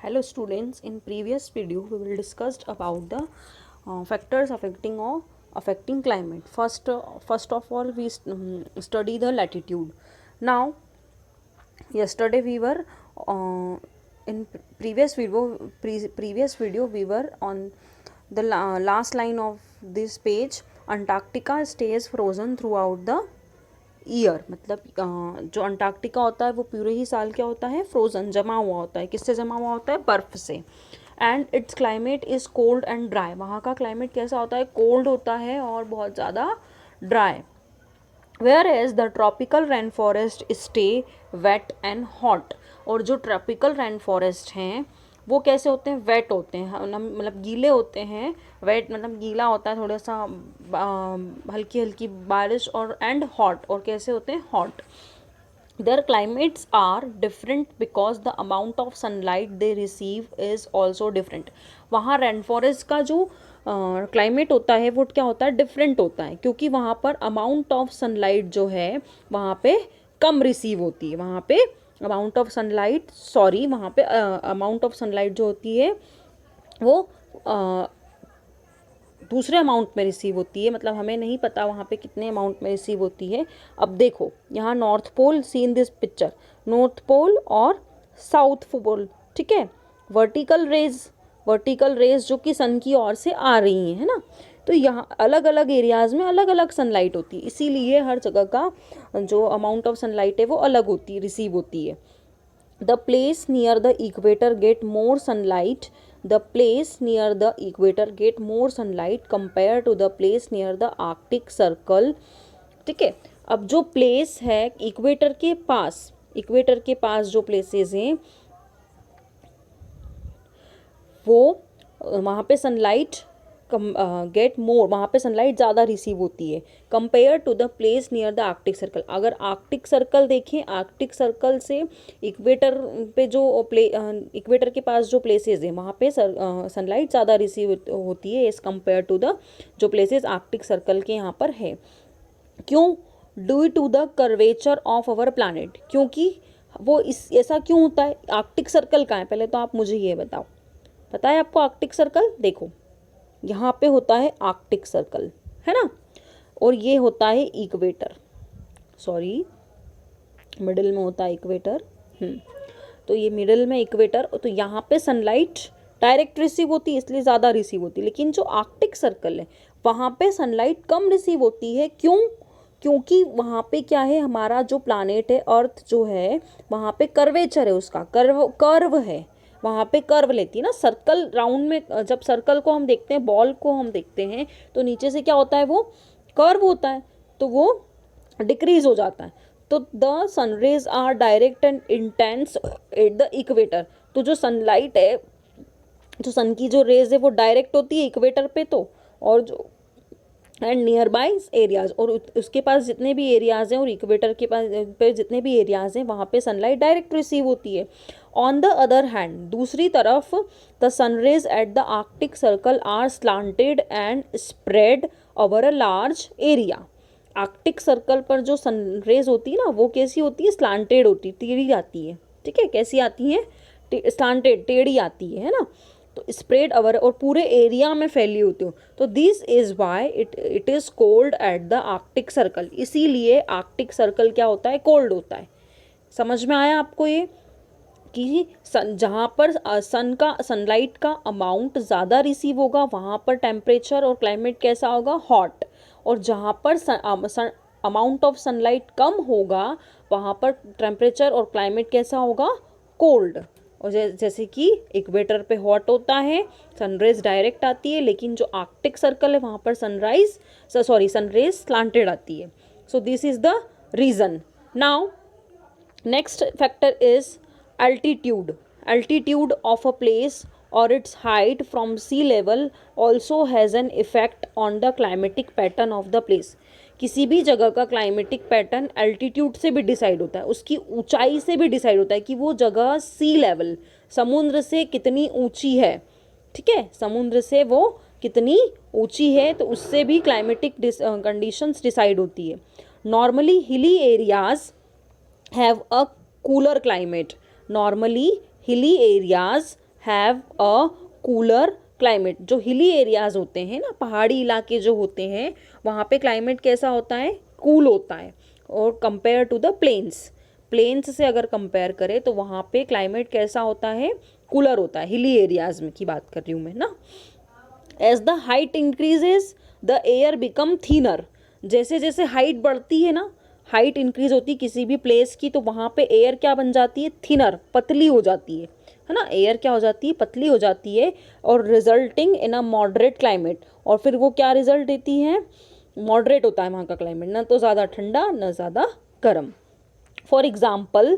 Hello students, in previous video we will discussed about the factors affecting climate. First of all we study the latitude. Now yesterday we were in previous video we were on the last line of this page. Antarctica stays frozen throughout the year, मतलब जो Antarctica होता है वो पूरे ही साल क्या होता है, फ्रोज़न, जमा हुआ होता है. किससे जमा हुआ होता है? बर्फ़ से. And it's climate is cold and dry. वहाँ का क्लाइमेट कैसा होता है? कोल्ड होता है और बहुत ज़्यादा dry. Whereas the tropical rain forest stay wet and hot. और जो ट्रॉपिकल रेन फॉरेस्ट हैं वो कैसे होते हैं? वेट होते हैं, मतलब गीले होते हैं. वेट मतलब गीला होता है, थोड़ा सा हल्की हल्की बारिश. और एंड हॉट, और कैसे होते हैं? Hot. Their climates are different because the amount of sunlight they receive is also different. वहाँ रेन फॉरेस्ट का जो क्लाइमेट होता है वो क्या होता है? डिफरेंट होता है, क्योंकि वहाँ पर अमाउंट ऑफ सनलाइट जो है वहाँ पे कम रिसीव होती है. वहाँ पे अमाउंट ऑफ सनलाइट जो होती है वो दूसरे अमाउंट में रिसीव होती है. मतलब हमें नहीं पता वहाँ पे कितने अमाउंट में रिसीव होती है. अब देखो यहाँ North Pole, see in this picture, North Pole और साउथ पोल, ठीक है. वर्टिकल रेज जो कि सन की ओर से आ रही है ना. तो यहाँ अलग अलग एरियाज़ में अलग अलग सनलाइट होती है, इसीलिए हर जगह का जो अमाउंट ऑफ सनलाइट है वो अलग होती है, रिसीव होती है. The place near the equator get more sunlight. The place near the equator get more sunlight compare to the place near the Arctic circle. ठीक है. अब जो प्लेस है इक्वेटर के पास जो प्लेसेस हैं वो वहाँ पे सनलाइट गेट मोर, वहाँ पे सनलाइट ज़्यादा रिसीव होती है compare to the place near the Arctic circle. अगर आर्कटिक सर्कल देखें, आर्कटिक सर्कल से इक्वेटर पे जो इक्वेटर के पास जो प्लेसेस हैं वहाँ पे सनलाइट ज़्यादा रिसीव होती है एज़ कंपेयर टू द जो प्लेसेस आर्कटिक सर्कल के यहाँ पर है. क्यों? Due to the curvature of our planet. क्योंकि वो ऐसा क्यों होता है? आर्कटिक सर्कल कहाँ है पहले तो आप मुझे ये बताओ. पता है आपको आर्कटिक सर्कल? देखो यहाँ पे होता है आर्कटिक सर्कल, है ना, और ये होता है इक्वेटर. सॉरी, मिडिल में होता है इक्वेटर. तो ये मिडिल में इक्वेटर. तो यहाँ पे सनलाइट डायरेक्ट रिसीव होती है इसलिए ज़्यादा रिसीव होती है. लेकिन जो आर्कटिक सर्कल है वहाँ पे सनलाइट कम रिसीव होती है. क्यों? क्योंकि वहाँ पे क्या है, हमारा जो प्लानेट है अर्थ जो है वहाँ पे कर्वेचर है, उसका कर्व है, वहाँ पे कर्व लेती है ना. सर्कल राउंड में जब सर्कल को हम देखते हैं, बॉल को हम देखते हैं तो नीचे से क्या होता है? वो कर्व होता है, तो वो डिक्रीज हो जाता है. तो the sunrays are direct and intense at the equator. तो जो सनलाइट है, जो सन की जो रेज है वो डायरेक्ट होती है इक्वेटर पे. तो और जो एंड नियर बाई एरियाज, और उसके पास जितने भी एरियाज़ हैं और इक्वेटर के पास पे जितने भी एरियाज़ हैं वहाँ पे सनलाइट डायरेक्ट रिसीव होती है. ऑन द अदर हैंड, दूसरी तरफ, the sunrays at the Arctic circle are slanted and spread over a large area. Arctic circle पर जो सनरेज होती है ना वो कैसी होती है? स्लांटेड होती है, टेढ़ी आती है. ठीक है, कैसी आती है? स्लांटेड, टेढ़ी आती है ना. तो स्प्रेड ओवर, और पूरे एरिया में फैली होती हो. तो this is why it is cold eight the Arctic circle. इसीलिए आर्कटिक सर्कल क्या होता है? कोल्ड होता है. समझ में आया आपको ये कि जहाँ पर सनलाइट का अमाउंट ज़्यादा रिसीव होगा वहाँ पर टेम्परेचर और क्लाइमेट कैसा होगा? हॉट. और जहाँ पर अमाउंट ऑफ सनलाइट कम होगा वहाँ पर टेम्परेचर और क्लाइमेट कैसा होगा? कोल्ड. और जैसे कि इक्वेटर पे हॉट होता है, सनरेज डायरेक्ट आती है, लेकिन जो आर्कटिक सर्कल है वहाँ पर सनरेज स्लांटेड आती है. So this is the reason. Now next factor is altitude. Altitude of a place or its height from sea level also has an effect on the climatic pattern of the place. किसी भी जगह का climatic pattern altitude से भी decide होता है, उसकी ऊंचाई से भी डिसाइड होता है कि वो जगह सी लेवल, समुद्र से कितनी ऊंची है. ठीक है, समुद्र से वो कितनी ऊंची है, तो उससे भी क्लाइमेटिक कंडीशंस डिसाइड होती है. Normally hilly areas have a cooler climate. Normally, hilly areas have a cooler climate. जो हिली एरियाज होते हैं ना, पहाड़ी इलाके जो होते हैं, वहाँ पे क्लाइमेट कैसा होता है, कूल होता है। और compare to the plains, plains से अगर कंपेयर करें तो वहाँ पे क्लाइमेट कैसा होता है, कूलर होता है। हिली एरियाज में की बात कर रही हूँ मैं ना। As the height increases the air become thinner. जैसे जैसे हाइट बढ़ती है ना, हाइट इंक्रीज होती है किसी भी प्लेस की, तो वहाँ पे एयर क्या बन जाती है, थिनर, पतली हो जाती है ना। एयर क्या हो जाती है, पतली हो जाती है। और resulting in a moderate climate, और फिर वो क्या रिजल्ट देती है, मॉडरेट होता है वहाँ का क्लाइमेट, ना तो ज़्यादा ठंडा ना ज़्यादा गर्म। फॉर एग्जाम्पल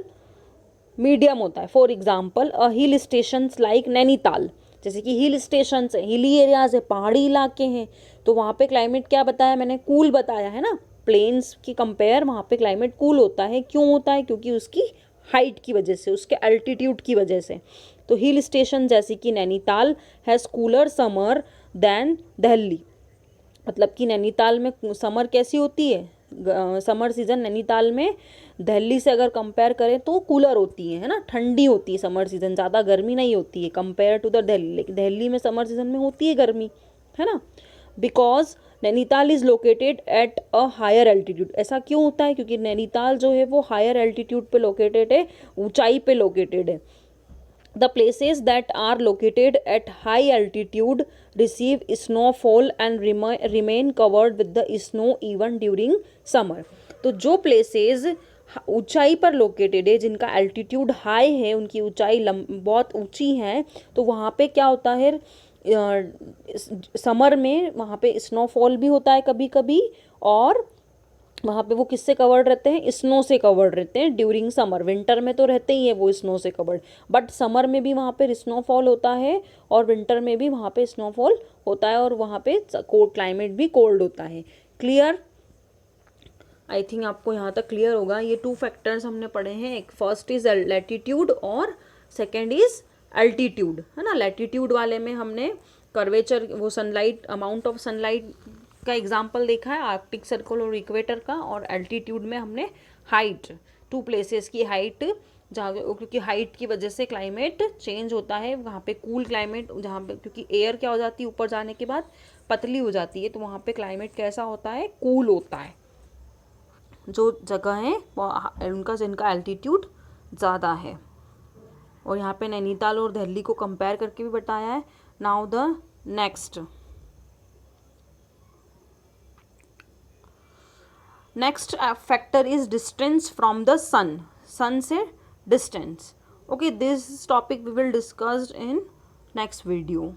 मीडियम होता है। For example a hill stations like Nainital, जैसे कि हिल स्टेशंस है, हिली एरियाज है, पहाड़ी इलाके हैं, तो वहाँ पे क्लाइमेट क्या बताया मैंने, कूल बताया है ना। प्लेन्स की कंपेयर वहाँ पे क्लाइमेट कूल होता है। क्यों होता है, क्योंकि उसकी हाइट की वजह से, उसके अल्टीट्यूड की वजह से। तो हिल स्टेशन जैसे कि Nainital has cooler summer than Delhi. मतलब कि नैनीताल में समर कैसी होती है, समर सीज़न नैनीताल में दिल्ली से अगर कंपेयर करें तो कूलर होती है ना, ठंडी होती है समर सीज़न, ज़्यादा गर्मी नहीं होती है कंपेयर टू द दिल्ली। लेकिन दिल्ली में समर सीज़न में होती है गर्मी, है ना। Because Nainital is located at a higher altitude. ऐसा क्यों होता है, क्योंकि नैनीताल जो है वो हायर एल्टीट्यूड पे लोकेटेड है, ऊंचाई पे लोकेटेड है। The places that are located at high altitude receive snowfall and remain covered with the snow even during summer. तो जो places ऊंचाई पर लोकेटेड है, जिनका एल्टीट्यूड हाई है, उनकी ऊंचाई बहुत ऊंची है, तो वहाँ पे क्या होता है, समर में वहाँ पे स्नोफॉल भी होता है कभी कभी। और वहाँ पे वो किससे कवर्ड रहते हैं, स्नो से कवर्ड रहते हैं ड्यूरिंग समर। विंटर में तो रहते ही है वो स्नो से कवर्ड, बट समर में भी वहाँ पे स्नोफॉल होता है, और विंटर में भी वहाँ पे स्नोफॉल होता है, और वहाँ पे कोल्ड क्लाइमेट भी कोल्ड होता है। क्लियर, आई थिंक आपको यहाँ तक क्लियर होगा। ये 2 फैक्टर्स हमने पढ़े हैं, एक फर्स्ट इज लैटिट्यूड और सेकेंड इज अल्टीट्यूड, है ना। लैटिट्यूड वाले में हमने कर्वेचर, वो सनलाइट, अमाउंट ऑफ सनलाइट का एग्जाम्पल देखा है, आर्कटिक सर्कल और इक्वेटर का। और एल्टीट्यूड में हमने हाइट, 2 प्लेसेस की हाइट, जहाँ, क्योंकि हाइट की वजह से क्लाइमेट चेंज होता है वहाँ पे, कूल क्लाइमेट जहाँ पे, क्योंकि एयर क्या हो जाती है ऊपर जाने के बाद, पतली हो जाती है, तो वहाँ पे क्लाइमेट कैसा होता है, कूल होता है। जो जगह है उनका, जिनका एल्टीट्यूड ज़्यादा है। और यहाँ पे नैनीताल और दिल्ली को कंपेयर करके भी बताया है। Now the next factor is distance from the sun, sun से distance. Okay, this topic we will discussed in next video.